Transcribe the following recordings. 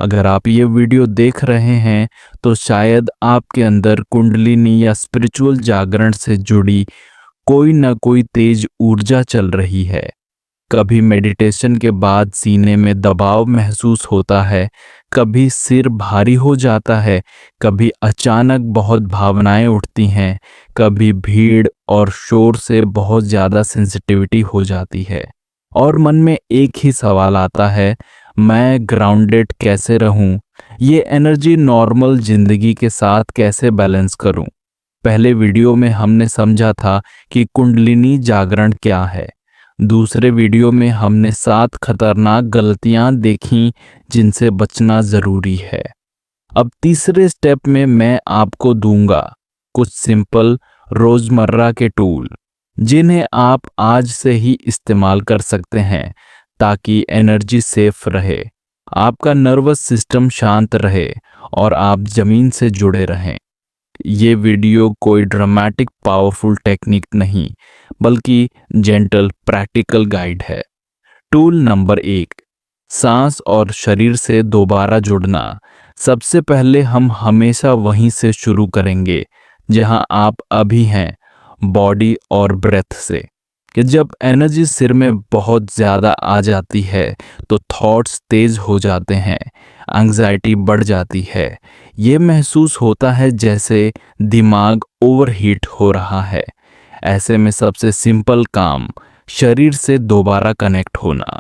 अगर आप ये वीडियो देख रहे हैं तो शायद आपके अंदर कुंडलिनी या स्पिरिचुअल जागरण से जुड़ी कोई ना कोई तेज ऊर्जा चल रही है। कभी मेडिटेशन के बाद सीने में दबाव महसूस होता है, कभी सिर भारी हो जाता है, कभी अचानक बहुत भावनाएं उठती हैं, कभी भीड़ और शोर से बहुत ज़्यादा सेंसिटिविटी हो जाती है। और मन में एक ही सवाल आता है, मैं ग्राउंडेड कैसे रहूं? ये एनर्जी नॉर्मल जिंदगी के साथ कैसे बैलेंस करूं? पहले वीडियो में हमने समझा था कि कुंडलिनी जागरण क्या है। दूसरे वीडियो में हमने 7 खतरनाक गलतियां देखी जिनसे बचना जरूरी है। अब तीसरे स्टेप में मैं आपको दूंगा कुछ सिंपल रोजमर्रा के टूल जिन्हें आप आज से ही इस्तेमाल कर सकते हैं ताकि एनर्जी सेफ रहे, आपका नर्वस सिस्टम शांत रहे और आप जमीन से जुड़े रहें। ये वीडियो कोई ड्रामेटिक पावरफुल टेक्निक नहीं बल्कि जेंटल प्रैक्टिकल गाइड है। टूल नंबर 1, सांस और शरीर से दोबारा जुड़ना। सबसे पहले हम हमेशा वहीं से शुरू करेंगे जहां आप अभी हैं, बॉडी और ब्रेथ से। कि जब एनर्जी सिर में बहुत ज़्यादा आ जाती है तो थॉट्स तेज हो जाते हैं, एंग्जाइटी बढ़ जाती है। ये महसूस होता है जैसे दिमाग ओवरहीट हो रहा है। ऐसे में सबसे सिंपल काम शरीर से दोबारा कनेक्ट होना।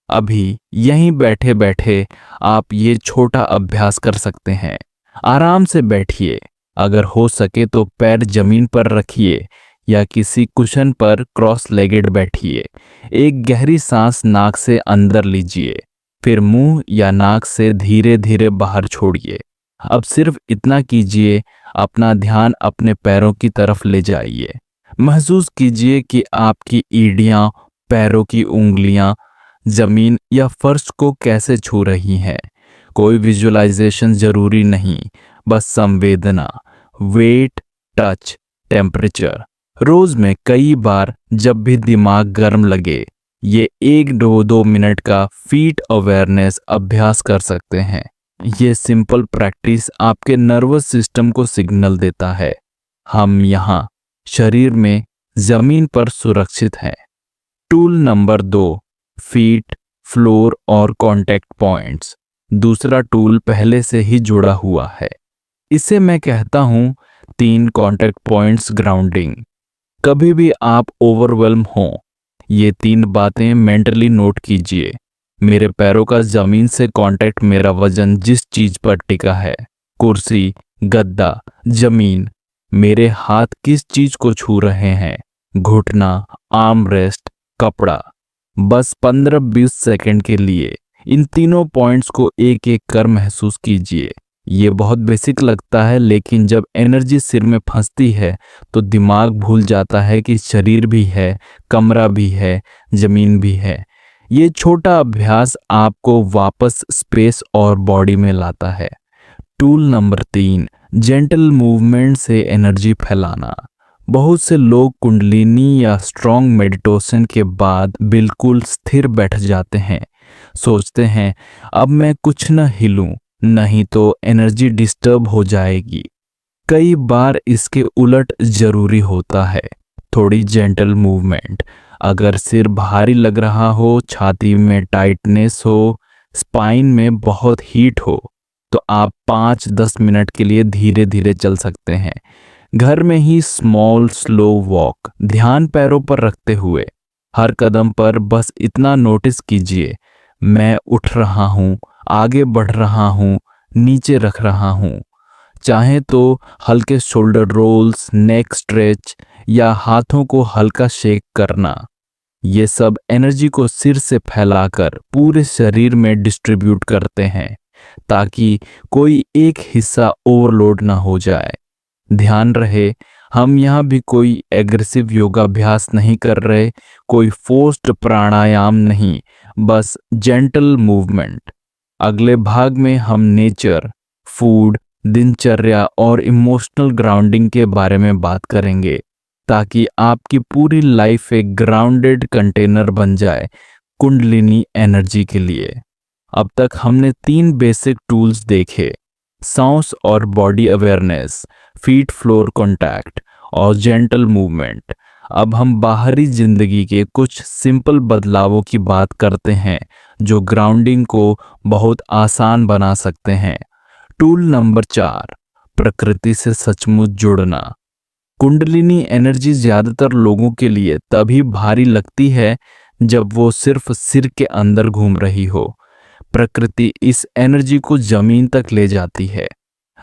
अभी यहीं बैठे बैठे आप ये छोटा अभ्यास कर सकते हैं। आराम से बैठिए, अगर हो सके तो पैर जमीन पर रखिए या किसी कुशन पर क्रॉस लेगेड बैठिए। एक गहरी सांस नाक से अंदर लीजिए, फिर मुंह या नाक से धीरे धीरे बाहर छोड़िए। अब सिर्फ इतना कीजिए, अपना ध्यान अपने पैरों की तरफ ले जाइए। महसूस कीजिए कि आपकी एड़ियां, पैरों की उंगलियां जमीन या फर्श को कैसे छू रही हैं। कोई विजुअलाइजेशन जरूरी नहीं, बस संवेदना, वेट, टच, टेम्परेचर। रोज में कई बार जब भी दिमाग गर्म लगे, ये 1-2 मिनट का फीट अवेयरनेस अभ्यास कर सकते हैं। ये सिंपल प्रैक्टिस आपके नर्वस सिस्टम को सिग्नल देता है, हम यहाँ शरीर में जमीन पर सुरक्षित हैं। टूल नंबर 2, फीट, फ्लोर और कांटेक्ट पॉइंट्स। दूसरा टूल पहले से ही जुड़ा हुआ है। इसे मैं कहता हूँ 3 कांटेक्ट पॉइंट्स ग्राउंडिंग। कभी भी आप ओवरवेल्म हो, ये 3 बातें मेंटली नोट कीजिए। मेरे पैरों का जमीन से कांटेक्ट, मेरा वजन जिस चीज पर टिका है, कुर्सी, गद्दा, जमीन। मेरे हाथ किस चीज को छू रहे हैं, घुटना, आर्म रेस्ट, कपड़ा। बस 15-20 सेकंड के लिए इन तीनों पॉइंट्स को एक एक कर महसूस कीजिए। ये बहुत बेसिक लगता है, लेकिन जब एनर्जी सिर में फंसती है तो दिमाग भूल जाता है कि शरीर भी है, कमरा भी है, जमीन भी है। ये छोटा अभ्यास आपको वापस स्पेस और बॉडी में लाता है। टूल नंबर 3, जेंटल मूवमेंट से एनर्जी फैलाना। बहुत से लोग कुंडलिनी या स्ट्रॉन्ग मेडिटेशन के बाद बिल्कुल स्थिर बैठ जाते हैं, सोचते हैं अब मैं कुछ न हिलूं, नहीं तो एनर्जी डिस्टर्ब हो जाएगी। कई बार इसके उलट जरूरी होता है, थोड़ी जेंटल मूवमेंट। अगर सिर भारी लग रहा हो, छाती में टाइटनेस हो, स्पाइन में बहुत हीट हो, तो आप 5-10 मिनट के लिए धीरे धीरे चल सकते हैं। घर में ही स्मॉल स्लो वॉक, ध्यान पैरों पर रखते हुए। हर कदम पर बस इतना नोटिस कीजिए, मैं उठ रहा हूँ, आगे बढ़ रहा हूँ, नीचे रख रहा हूँ। चाहे तो हल्के शोल्डर रोल्स, नेक स्ट्रेच या हाथों को हल्का शेक करना। ये सब एनर्जी को सिर से फैलाकर पूरे शरीर में डिस्ट्रीब्यूट करते हैं ताकि कोई एक हिस्सा ओवरलोड ना हो जाए। ध्यान रहे, हम यहाँ भी कोई एग्रेसिव योगाभ्यास नहीं कर रहे, कोई फोर्स्ड प्राणायाम नहीं, बस जेंटल मूवमेंट। अगले भाग में हम नेचर, फूड, दिनचर्या और इमोशनल ग्राउंडिंग के बारे में बात करेंगे ताकि आपकी पूरी लाइफ एक ग्राउंडेड कंटेनर बन जाए कुंडलिनी एनर्जी के लिए। अब तक हमने 3 बेसिक टूल्स देखे, सांस और body awareness, feet floor contact और जेंटल मूवमेंट। अब हम बाहरी जिंदगी के कुछ सिंपल बदलावों की बात करते हैं जो ग्राउंडिंग को बहुत आसान बना सकते हैं। टूल नंबर 4, प्रकृति से सचमुच जुड़ना। कुंडलिनी एनर्जी ज्यादातर लोगों के लिए तभी भारी लगती है जब वो सिर्फ सिर के अंदर घूम रही हो। प्रकृति इस एनर्जी को जमीन तक ले जाती है।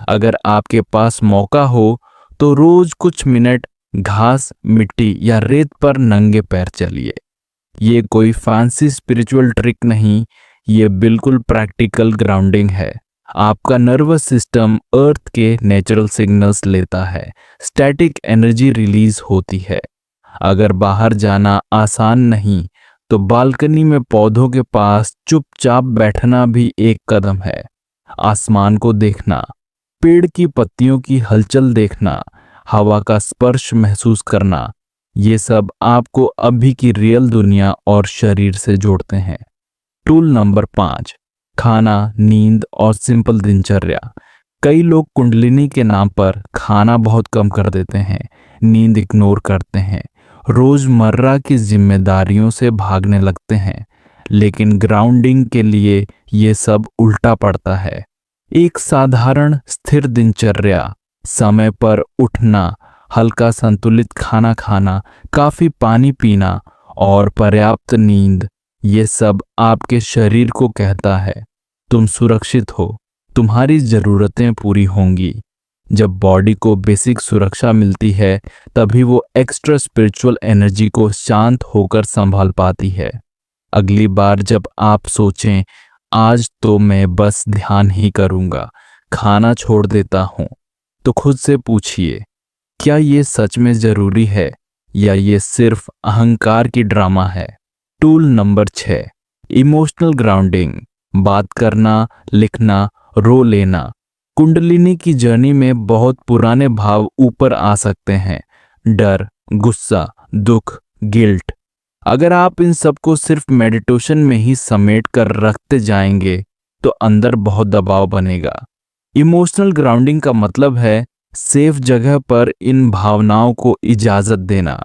अगर आपके पास मौका हो तो रोज कुछ मिनट घास, मिट्टी या रेत पर नंगे पैर चलिए। ये कोई फैंसी स्पिरिचुअल ट्रिक नहीं, ये बिल्कुल प्रैक्टिकल ग्राउंडिंग है। आपका नर्वस सिस्टम अर्थ के नेचुरल सिग्नल्स लेता है, स्टैटिक एनर्जी रिलीज होती है। अगर बाहर जाना आसान नहीं तो बालकनी में पौधों के पास चुपचाप बैठना भी एक कदम है। आसमान को देखना, पेड़ की पत्तियों की हलचल देखना, हवा का स्पर्श महसूस करना, ये सब आपको अभी की रियल दुनिया और शरीर से जोड़ते हैं। टूल नंबर 5, खाना, नींद और सिंपल दिनचर्या। कई लोग कुंडलिनी के नाम पर खाना बहुत कम कर देते हैं, नींद इग्नोर करते हैं, रोजमर्रा की जिम्मेदारियों से भागने लगते हैं। लेकिन ग्राउंडिंग के लिए ये सब उल्टा पड़ता है। एक साधारण स्थिर दिनचर्या, समय पर उठना, हल्का संतुलित खाना खाना, काफी पानी पीना और पर्याप्त नींद, ये सब आपके शरीर को कहता है तुम सुरक्षित हो, तुम्हारी जरूरतें पूरी होंगी। जब बॉडी को बेसिक सुरक्षा मिलती है तभी वो एक्स्ट्रा स्पिरिचुअल एनर्जी को शांत होकर संभाल पाती है। अगली बार जब आप सोचें आज तो मैं बस ध्यान ही करूंगा, खाना छोड़ देता हूं, तो खुद से पूछिए क्या ये सच में जरूरी है या ये सिर्फ अहंकार की ड्रामा है। Tool number 6, emotional grounding. बात करना, लिखना, रो लेना। कुंडलिनी की जर्नी में बहुत पुराने भाव ऊपर आ सकते हैं, डर, गुस्सा, दुख, गिल्ट। अगर आप इन सबको सिर्फ मेडिटेशन में ही समेट कर रखते जाएंगे तो अंदर बहुत दबाव बनेगा। इमोशनल ग्राउंडिंग का मतलब है सेफ जगह पर इन भावनाओं को इजाजत देना।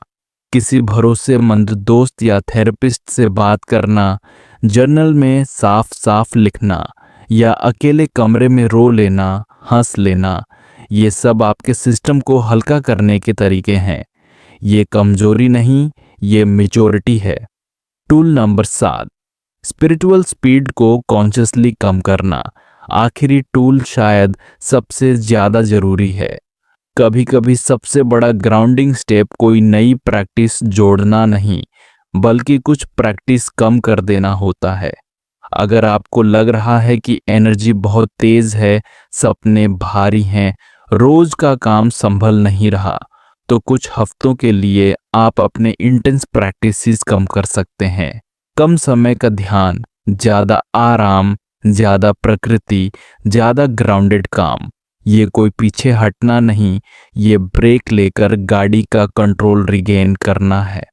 किसी भरोसेमंद दोस्त या थेरेपिस्ट से बात करना, जर्नल में साफ साफ लिखना या अकेले कमरे में रो लेना, हंस लेना, ये सब आपके सिस्टम को हल्का करने के तरीके हैं। ये कमजोरी नहीं, ये मैच्योरिटी है। टूल नंबर 7, स्पिरिचुअल स्पीड को कॉन्शियसली कम करना। आखिरी टूल शायद सबसे ज्यादा जरूरी है। कभी कभी सबसे बड़ा ग्राउंडिंग स्टेप कोई नई प्रैक्टिस जोड़ना नहीं, बल्कि कुछ प्रैक्टिस कम कर देना होता है। अगर आपको लग रहा है कि एनर्जी बहुत तेज है, सपने भारी हैं, रोज का काम संभल नहीं रहा, तो कुछ हफ्तों के लिए आप अपने इंटेंस प्रैक्टिसेस कम कर सकते हैं। कम समय का ध्यान, ज्यादा आराम, ज्यादा प्रकृति, ज्यादा ग्राउंडेड काम। ये कोई पीछे हटना नहीं, ये ब्रेक लेकर गाड़ी का कंट्रोल रिगेन करना है।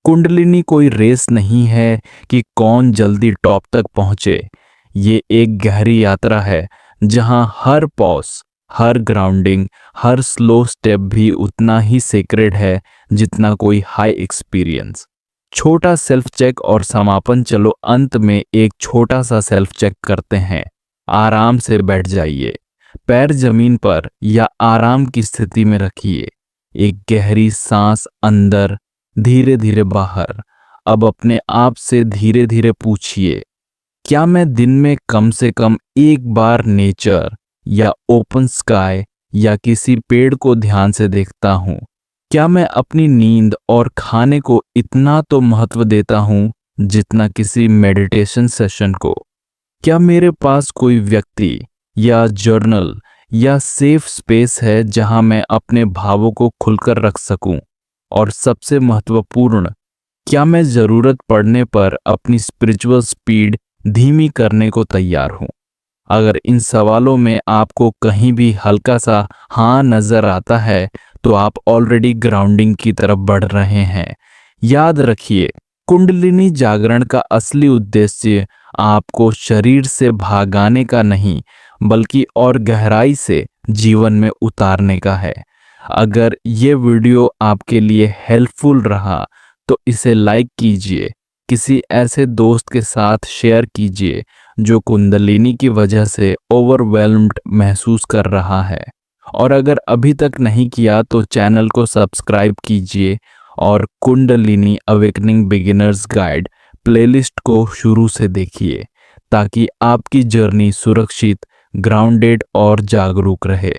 कुंडलिनी कोई रेस नहीं है कि कौन जल्दी टॉप तक पहुंचे। ये एक गहरी यात्रा है जहां हर पॉज, हर ग्राउंडिंग, हर स्लो स्टेप भी उतना ही सेक्रेड है जितना कोई हाई एक्सपीरियंस। छोटा सेल्फ चेक और समापन। चलो अंत में एक छोटा सा सेल्फ चेक करते हैं। आराम से बैठ जाइए, पैर जमीन पर या आराम की स्थिति में रखिए। एक गहरी सांस अंदर, धीरे धीरे बाहर। अब अपने आप से धीरे धीरे पूछिए, क्या मैं दिन में कम से कम एक बार नेचर या ओपन स्काई या किसी पेड़ को ध्यान से देखता हूँ? क्या मैं अपनी नींद और खाने को इतना तो महत्व देता हूँ जितना किसी मेडिटेशन सेशन को? क्या मेरे पास कोई व्यक्ति या जर्नल या सेफ स्पेस है जहां मैं अपने भावों को खुलकर रख सकूं? और सबसे महत्वपूर्ण, क्या मैं जरूरत पड़ने पर अपनी स्पिरिचुअल स्पीड धीमी करने को तैयार हूं? अगर इन सवालों में आपको कहीं भी हल्का सा हाँ नजर आता है तो आप ऑलरेडी ग्राउंडिंग की तरफ बढ़ रहे हैं। याद रखिए, कुंडलिनी जागरण का असली उद्देश्य आपको शरीर से भागाने का नहीं, बल्कि और गहराई से जीवन में उतारने का है। अगर ये वीडियो आपके लिए हेल्पफुल रहा तो इसे लाइक कीजिए, किसी ऐसे दोस्त के साथ शेयर कीजिए जो कुंडलिनी की वजह से ओवरवेल्म्ड महसूस कर रहा है। और अगर अभी तक नहीं किया तो चैनल को सब्सक्राइब कीजिए और kundalini awakening beginners guide playlist को शुरू से देखिए, ताकि आपकी जर्नी सुरक्षित, ग्राउंडेड और जागरूक रहे।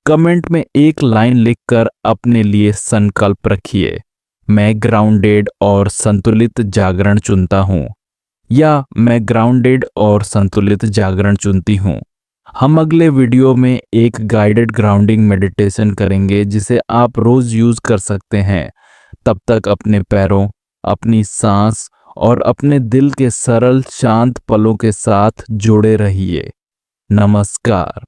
कमेंट में एक लाइन लिखकर अपने लिए संकल्प रखिए, मैं ग्राउंडेड और संतुलित जागरण चुनता हूँ, या मैं ग्राउंडेड और संतुलित जागरण चुनती हूँ। हम अगले वीडियो में एक गाइडेड ग्राउंडिंग मेडिटेशन करेंगे जिसे आप रोज यूज कर सकते हैं। तब तक अपने पैरों, अपनी सांस और अपने दिल के सरल शांत पलों के साथ जुड़े रहिए। नमस्कार।